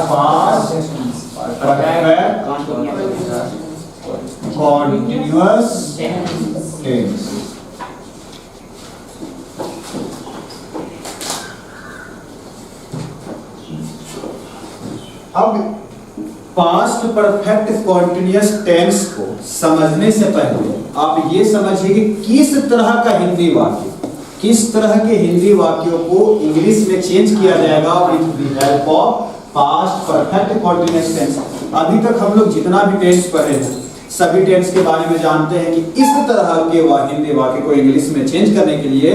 Past perfect continuous tense. अब past perfect continuous tense को समझने से पहले आप ये समझिए कि किस तरह का हिंदी वाक्य, किस तरह के हिंदी वाक्यों को इंग्लिश में चेंज किया जाएगा with the help of past perfect continuous tense. अभी तक हम लोग जितना भी टेंस पढ़े हैं सभी टेंस के बारे में जानते हैं कि इस तरह के हिंदी वाक्य को इंग्लिश में चेंज करने के लिए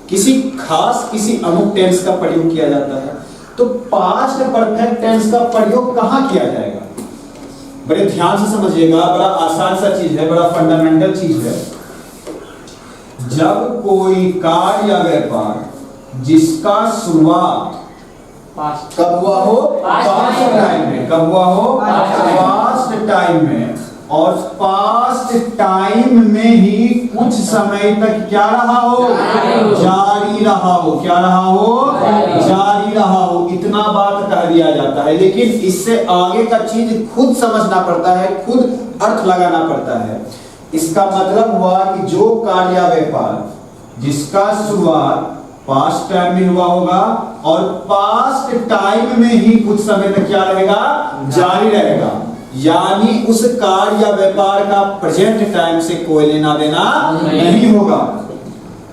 किसी खास किसी अमुक टेंस का प्रयोग किया जाता है। तो पास्ट परफेक्ट टेंस का प्रयोग कहां किया जाएगा? बड़े ध्यान से समझिएगा, बड़ा आसान सा चीज है, बड़ा फंडामेंटल चीज है। जब कोई कार्य या व्यापार जिसका शुरुआत कब हुआ हो? पास्ट टाइम में। कब हुआ हो? पास्ट टाइम में। और पास्ट टाइम में ही कुछ समय तक क्या रहा हो? जारी रहा हो। क्या रहा हो? जारी रहा हो। इतना बात कह दिया जाता है, लेकिन इससे आगे का चीज खुद समझना पड़ता है, खुद अर्थ लगाना पड़ता है। इसका मतलब हुआ कि जो कार्य या व्यापार जिसका शुरुआत पास्ट टाइम में हुआ होगा और पास्ट टाइम में ही कुछ समय तक क्या रहेगा? जारी रहेगा। यानी उस कार्य या व्यापार का प्रेजेंट टाइम से कोई लेना देना नहीं होगा।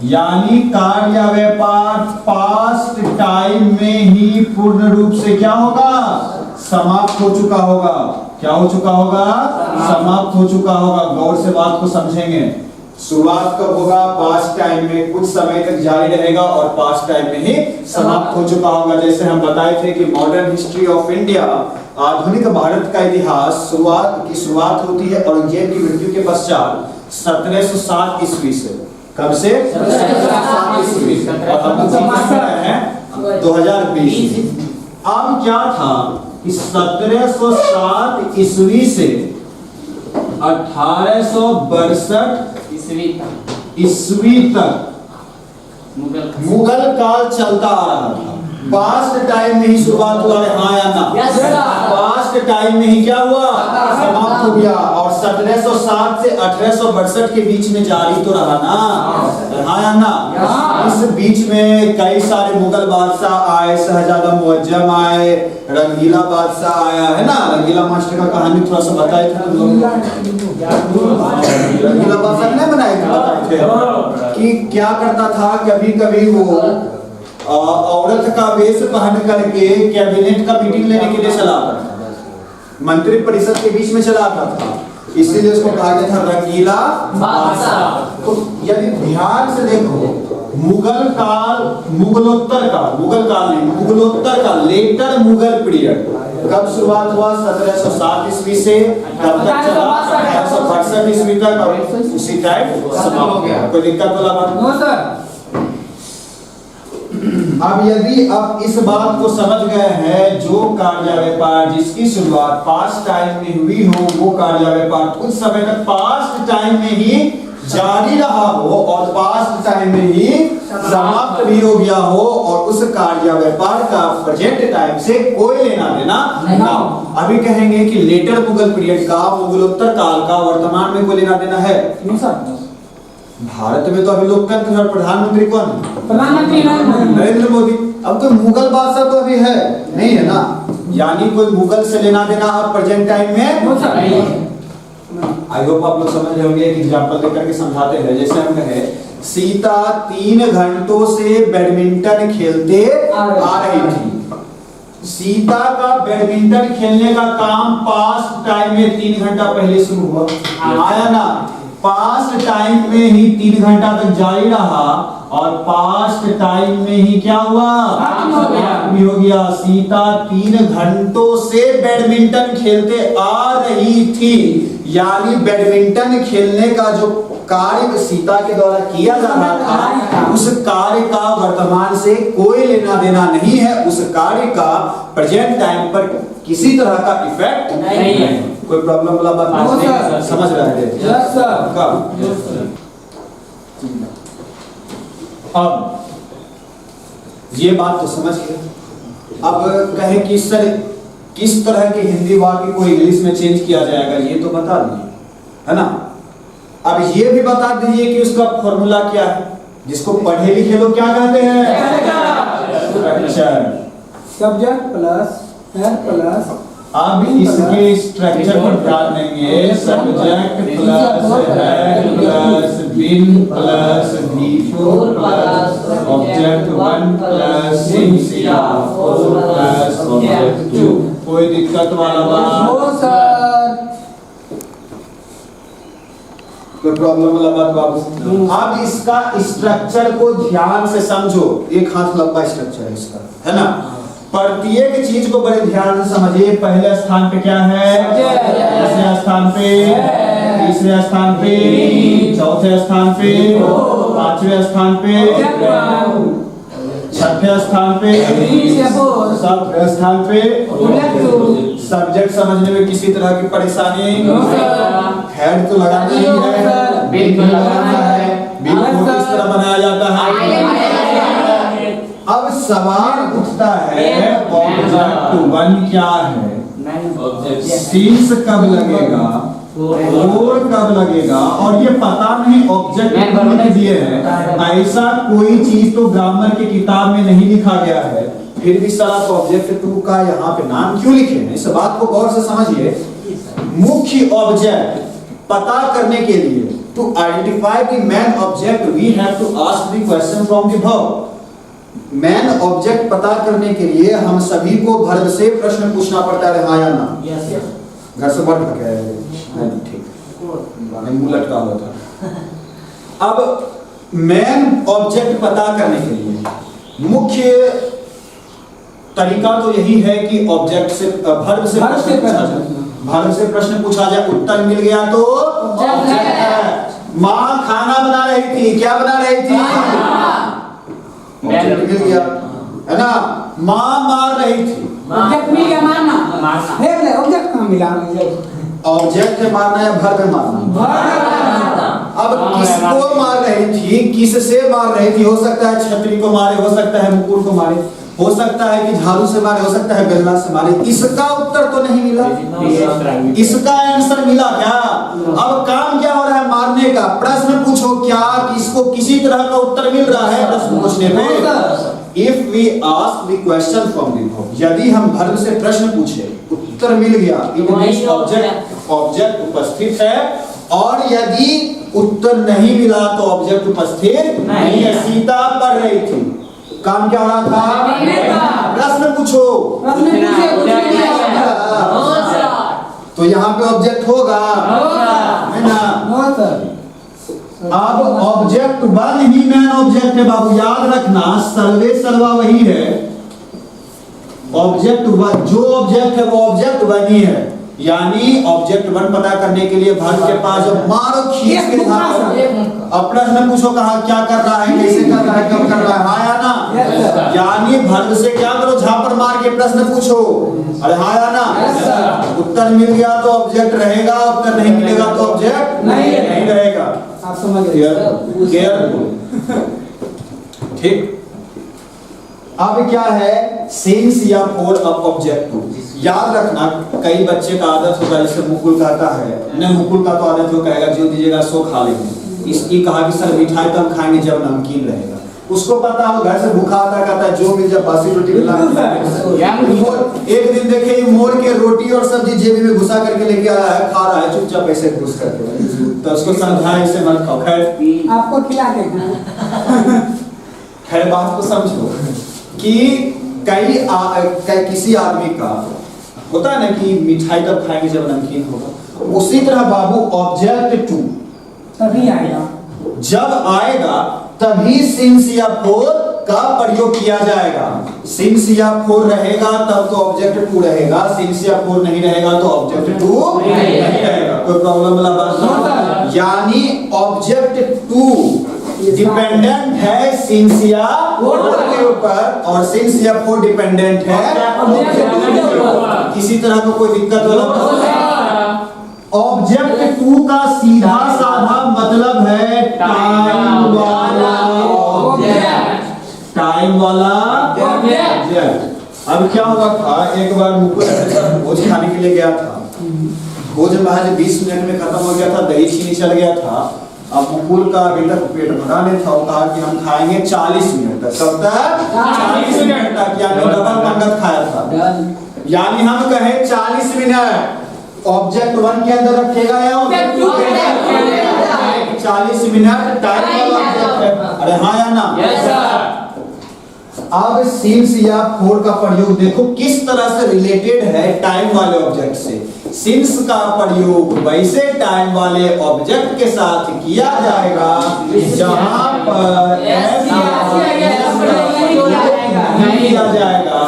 यानी कार्य या व्यापार पास्ट टाइम में ही पूर्ण रूप से क्या होगा? समाप्त हो चुका होगा। क्या हो चुका होगा? समाप्त हो चुका होगा। गौर से बात को समझेंगे। शुरुआत कब होगा? पास्ट टाइम में, कुछ समय तक जारी रहेगा और पास्ट टाइम में ही समाप्त हो चुका होगा। जैसे हम बताए थे कि मॉडर्न हिस्ट्री ऑफ इंडिया, आधुनिक भारत का इतिहास की शुरुआत होती है औरंगजेब की मृत्यु के पश्चात 1707 ईस्वी से। कब से? 1707 ईस्वी से। और हम लोग जीवित हैं 2020। अब क्या था कि 1707 ईस्वी से 1862 ईस्वी तक मुगल काल चलता आ रहा था। पास्ट टाइम में ही शुरुआत हुआ है, हाँ या ना? पास्ट टाइम में ही क्या हुआ? समाप्त हो गया। और 1707 से 1862 के बीच में जारी तो रहा ना, हाँ या ना? इस बीच में कई सारे मुगल बादशाह आए, शहजादा मुअज्जम आए, रंगीला बादशाह आया, है ना? रंगीला मास्टर का कहानी थोड़ा सा बताए थे हम लोग। रंगीला बादशाह ने बनाए थे, बताए थे कि क्या करता था, कभी कभी वो औरत का वेश पहन करके कैबिनेट का मीटिंग लेने के लिए चला आता था, मंत्री परिषद के बीच में चला आता था, इसीलिए उसको कहा गया था रंगीला बादशाह। तो यदि ध्यान से देखो, मुगल काल, मुगलोत्तर काल, लेटर मुगल पीरियड कब शुरुआत हुआ? 1707 ईस्वी से। कब तक चला? 1862 ईस्वी तक, और उसी टाइम समाप्त हो गया। कोई दिक्कत वाला बात नहीं सर। अब यदि आप इस बात को समझ गए हैं, जो कार्य व्यापार जिसकी शुरुआत पास्ट टाइम में हुई हो, वो कार्य व्यापार कुछ समय तक पास्ट टाइम में ही जारी रहा हो और पास्ट टाइम में ही समाप्त भी हो गया हो, और उस कार्य व्यापार का प्रेजेंट टाइम से कोई लेना देना ना हो। अभी कहेंगे कि लेटर मुगल पीरियड का, मुगलोत्तर काल का वर्तमान में कोई लेना देना है? नहीं सर। भारत में तो अभी लोकतंत्र और प्रधानमंत्री कौन है? प्रधानमंत्री नरेंद्र मोदी। अब कोई मुगल बादशाह तो अभी है नहीं, है ना? यानी कोई मुगल से लेना देना अब प्रेजेंट टाइम में आई होप आप लोग समझ रहे होंगे। एक एग्जांपल देकर के समझाते हैं। जैसे हम कहे, सीता 3 घंटों से बैडमिंटन खेलते आ रही थी। सीता का बैडमिंटन खेलने का काम पास्ट टाइम में 3 घंटा पहले शुरू हुआ, आया ना? पास्ट टाइम में ही 3 घंटा तक जारी रहा और पास्ट टाइम में ही क्या हुआ? खत्म हो गया। सीता 3 घंटों से बैडमिंटन खेलते आ रही थी, यानी बैडमिंटन खेलने का जो कार्य सीता के द्वारा किया जा रहा था, उस कार्य का वर्तमान से कोई लेना देना नहीं है। उस कार्य का प्रेजेंट टाइम पर किसी तरह का इफेक्ट नहीं है। कोई प्रॉब्लम वाला बात नहीं? समझ रहे हैं? Yes sir. अब ये बात तो समझ गए। अब कहे कि सर किस तरह के हिंदी वाक्य को इंग्लिश में चेंज किया जाएगा ये तो बता दिए, है ना। अब ये भी बता दीजिए कि उसका फॉर्मूला क्या है, जिसको पढ़े लिखे लोग क्या कहते हैं, स्ट्रक्चर। सब्जेक्ट प्लस है प्लस, अब इसके स्ट्रक्चर पर ध्यान देंगे। सब्जेक्ट प्लस है plus been plus V4 plus object 1 plus since या 4 प्लस ऑब्जेक्ट 2। कोई दिक्कत वाला बात? नो सर, कोई प्रॉब्लम वाला बात बाबू? अब इसका स्ट्रक्चर को ध्यान से समझो, एक हाथ लंबा स्ट्रक्चर है इसका, है ना। प्रत्येक चीज को बड़े ध्यान से समझिए। पहले स्थान पे क्या है, दूसरे स्थान पे, तीसरे स्थान पे, चौथे स्थान पे, पांचवें स्थान पे, छठे स्थान पे, सातवें स्थान पे। सब्जेक्ट समझने में किसी तरह की परेशानी? हेड तो लगाना ही है, बिल को लगाना है। बिल को किस तरह बनाया जाता है? अब सवाल उठता है ऑब्जेक्ट 1 क्या है, सिंस कब लगेगा, और कब लगेगा, और ये पता नहीं ऑब्जेक्ट दिए हैं। ऐसा कोई चीज तो ग्रामर की किताब में नहीं लिखा गया है, फिर भी सारा ऑब्जेक्ट 2 का यहाँ पे नाम क्यों लिखे हैं? इस बात को गौर से समझिए। मुख्य ऑब्जेक्ट पता करने के लिए, to identify the main object we have to ask the question from the verb. Main object पता करने के लिए हम सभी को वर्ब से प्रश्न पूछना पड़ता है, हाँ या ना। घर से बढ़ के ठीक मुंह लटका हुआ था। अब मैन ऑब्जेक्ट पता करने के लिए मुख्य तरीका तो यही है कि ऑब्जेक्ट से वर्ब से प्रश्न पूछा जाए, वर्ब से प्रश्न पूछा जाए, उत्तर मिल गया तो ऑब्जेक्ट है। माँ खाना बना रही थी, क्या बना रही थी, ऑब्जेक्ट मिल गया, है ना। माँ मार रही थी, ऑब्जेक्ट मिल गया, मारना है, ले ऑब्जेक्ट कहाँ मिला? ऑब्जेक्ट है मारना या वर्ब है मारना? अब किसको मार रही थी, किससे मार रही थी? हो सकता है छतरी को मारे, हो सकता है मुकुल को मारे, हो सकता है कि झाड़ू से मारे, हो सकता है बेलना से मारे। इसका उत्तर तो नहीं मिला, इसका आंसर मिला क्या? अब काम क्या हो रहा है, मारने का। प्रश्न पूछो, क्या किसको किसी तरह का उत्तर मिल रहा है प्रश्न पूछने में? If we ask the question from the verb, यदि हम वर्ब से प्रश्न पूछे, उत्तर मिल गया, it means ऑब्जेक्ट उपस्थित है। और यदि उत्तर नहीं मिला तो ऑब्जेक्ट उपस्थित नहीं है। सीता पढ़ रही थी, काम क्या हो रहा था, प्रश्न पूछो, तो यहाँ पे ऑब्जेक्ट होगा, है ना। अब ऑब्जेक्ट 1 ही मैन ऑब्जेक्ट है बाबू, याद रखना, सर्वे सर्वा वही है। ऑब्जेक्ट 1 जो ऑब्जेक्ट है वो ऑब्जेक्ट 1 ही है। यानी ऑब्जेक्ट 1 पता करने के लिए वर्ब के पास जब मारो खींच के अब प्रश्न पूछो, कहा क्या कर रहा है, कैसे कर रहा है, कब कर रहा है, हाँ या ना। यानी वर्ब से क्या करो, झापर मार के प्रश्न पूछो, अरे हाँ या ना। उत्तर मिल गया तो ऑब्जेक्ट रहेगा, उत्तर नहीं मिलेगा तो ऑब्जेक्ट नहीं रहेगा। आप समझ गए? ठीक। अब क्या है, सिंस या फोर ऑफ ऑब्जेक्ट 2। याद रखना, कई बच्चे का आदत होगा, जैसे मुकुल कहता है, नहीं मुकुल का तो आदत हो, कहेगा जो दीजिएगा सो खा लेंगे। इसकी कहा कि सर मिठाई तो हम खाएंगे जब नमकीन रहेगा। उसको पता हो घर से भूखा आता कहता है जो मिल जाए बासी रोटी खिला। एक दिन देखे मोर के रोटी और सब्जी जेबी में घुसा करके लेके आया है, खा रहा है चुपचाप ऐसे घुस करके, तो उसको समझाया इसे मत खाओ। खैर आपको खिला के खैर बात को समझो कि किसी आदमी का होता है ना कि मिठाई तब खाएंगे जब नमकीन होगा, उसी तरह बाबू ऑब्जेक्ट 2 तभी आएगा, जब आएगा तभी सिंस या फोर का प्रयोग किया जाएगा। सिंस या फोर रहेगा तब तो ऑब्जेक्ट 2 रहेगा, सिंस या फोर नहीं रहेगा तो ऑब्जेक्ट 2 नहीं रहेगा। कोई प्रॉब्लम वाला बात? यानी ऑब्जेक्ट 2 डिपेंडेंट है सिंस या फोर के ऊपर और सिंस या फोर डिपेंडेंट है किसी तरह का कोई दिक्कत वाला। ऑब्जेक्ट 2 का सीधा साधा मतलब है टाइम वाला ऑब्जेक्ट, टाइम वाला ऑब्जेक्ट। अब क्या हुआ था, एक बार मुकुल भोज खाने के लिए गया था। भोज महज 20 मिनट में खत्म हो गया था, दही चीनी चल गया था। अब मुकुल का अभी तक पेट भरा नहीं था, वो कहा कि हम खाएंगे 40 मिनट तक। कब तक? 40 मिनट तक, यानी डबल पंगत खाया था। यानी हम कहे 40 मिनट ऑब्जेक्ट 1 के अंदर रखेगा या ऑब्जेक्ट 2 के अंदर? 40 मिनट टाइम वाला ऑब्जेक्ट है। अरे हाँ या ना? Yes sir. अब सिंस या फोर का प्रयोग देखो किस तरह से रिलेटेड है टाइम वाले ऑब्जेक्ट से। सिंस का प्रयोग वैसे टाइम वाले ऑब्जेक्ट के साथ किया जाएगा जहां पर एस नहीं किया जाएगा।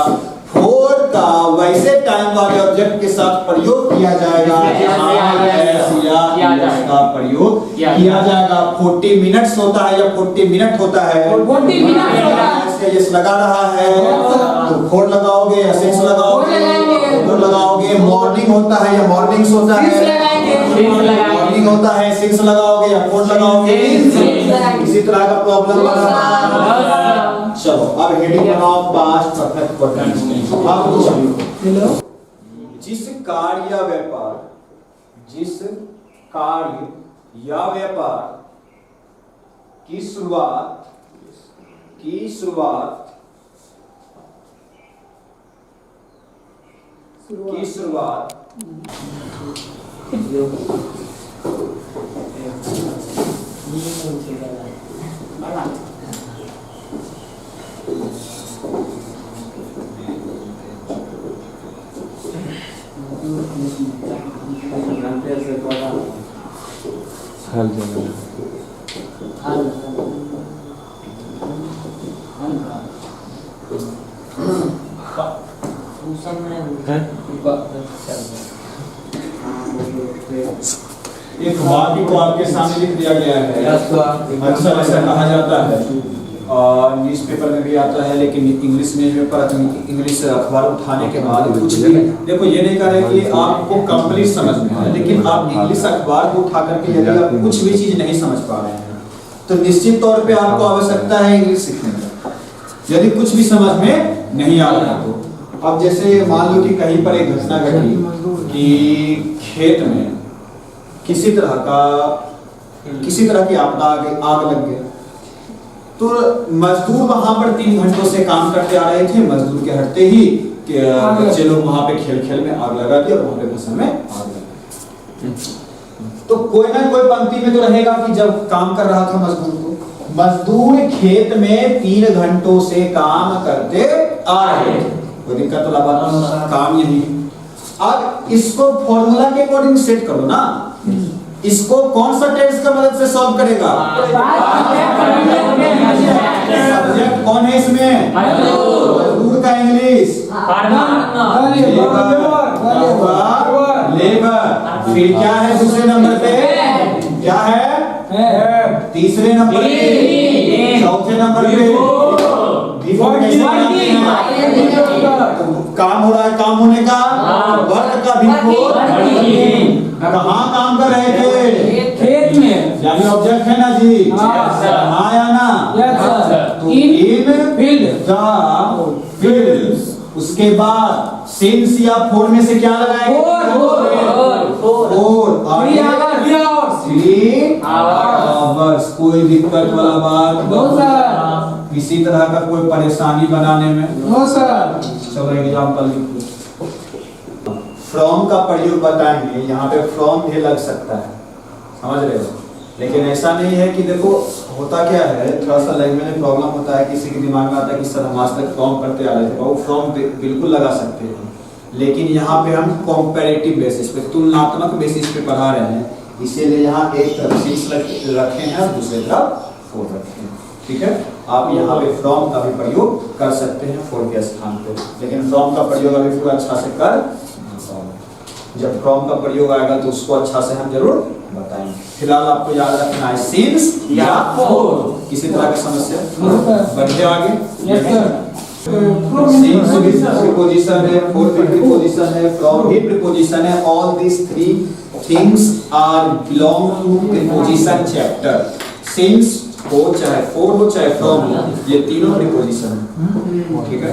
फोर का वैसे टाइम वाले ऑब्जेक्ट के साथ प्रयोग किया जाएगा जहां एस या एस का प्रयोग किया जाएगा। 40 मिनट्स होता है या 40 मिनट होता है? 40 मिनट होता है। यस लगा रहा है तो 4 लगाओगे या 6 लगाओगे? 4 लगाओगे। मॉर्निंग होता है या मॉर्निंग्स होता है? मॉर्निंग होता है। 6 लगाओगे या 4 लगाओगे? इसी तरह का प्रॉब्लम बना। चलो अब हेडिंग बनाओ पास्ट परफेक्ट परफेक्ट। अब चलिए जिस कार्य या व्यापार की शुरुआत एक वाक्य को आपके सामने लिख दिया गया है। अक्सर ऐसा कहा जाता है और न्यूज़पेपर में भी आता है, लेकिन इंग्लिश में पर इंग्लिश अखबार उठाने के बाद कुछ भी देखो, ये नहीं कह रहे कि आपको कंप्लीट समझ में आए, लेकिन आप इंग्लिश अखबार को उठा करके यदि आप कुछ भी चीज नहीं समझ पा रहे हैं तो निश्चित तौर पे आपको आवश्यकता है इंग्लिश सीखने की। यदि कुछ भी समझ में नहीं आ रहा है तो अब जैसे मान लो कि कहीं पर एक घटना घटी कि खेत में किसी तरह की आपदा आग लग गई, तो मजदूर वहां पर 3 घंटों से काम करते आ रहे थे। मजदूर के हटते ही बच्चे लोग वहां पे खेल में आग लगा दी और वहां पे फसल में आग लगा। तो कोई ना कोई पंक्ति में तो रहेगा कि जब काम कर रहा था मजदूर खेत में 3 घंटों से काम करते आ रहे थे, कोई दिक्कत तो लगा काम यही। अब इसको फॉर्मूला के अकॉर्डिंग सेट करो ना। इसको कौन सा टेक्स्ट का मदद से सॉल्व करेगा? सब्जेक्ट कौन है इसमें? मजदूर का इंग्लिश लेबर। फिर क्या है दूसरे नंबर पे? क्या है तीसरे नंबर पे? चौथे नंबर पे काम हो रहा है, काम होने का वर्क का भी। कहाँ काम कर रहे थे? खेत में, यानी ऑब्जेक्ट है ना जी। हाँ या ना? तो इन फील्ड। उसके बाद सिंस या फोर में से क्या लगाएंगे? आवर्स। कोई दिक्कत वाला बात? किसी तरह का कोई परेशानी बनाने में? No sir. चलो एग्जांपल लिखो। फ्रॉम का प्रयोग बताएंगे, यहाँ पे फ्रॉम भी लग सकता है, समझ रहे हो? लेकिन ऐसा नहीं है कि देखो होता क्या है, थोड़ा सा लैंग्वेज में प्रॉब्लम होता है। किसी के दिमाग में आता है कि सर हम आज तक फ्रॉम पढ़ते आ रहे थे, वो फ्रॉम बिल्कुल लगा सकते हैं, लेकिन यहाँ पे हम कॉम्पैरेटिव बेसिस पे, तुलनात्मक बेसिस पे पढ़ा रहे हैं, इसीलिए यहाँ एक तरफ सिंस रखे हैं और दूसरी तरफ फोर रखे हैं। ठीक है, आप यहाँ पे फ्रॉम का भी प्रयोग कर सकते हैं फोर के स्थान पे, लेकिन फ्रॉम का प्रयोग अभी पूरा अच्छा से कर। जब फ्रॉम का प्रयोग आएगा तो उसको अच्छा से हम जरूर बताएंगे। फिलहाल आपको याद रखना है सिंस या फोर। किसी तरह की समस्या? बढ़ते आगे। सिंस भी प्रीपोजिशन है, फोर भी प्रीपोजिशन है, फ्रॉम भी प्रीपोजिशन है। All this 3 things are belong to preposition chapter. Since हो चाहे फोर हो चाहे फ्रॉम हो, ये तीनों प्रीपोजिशन है। ठीक है।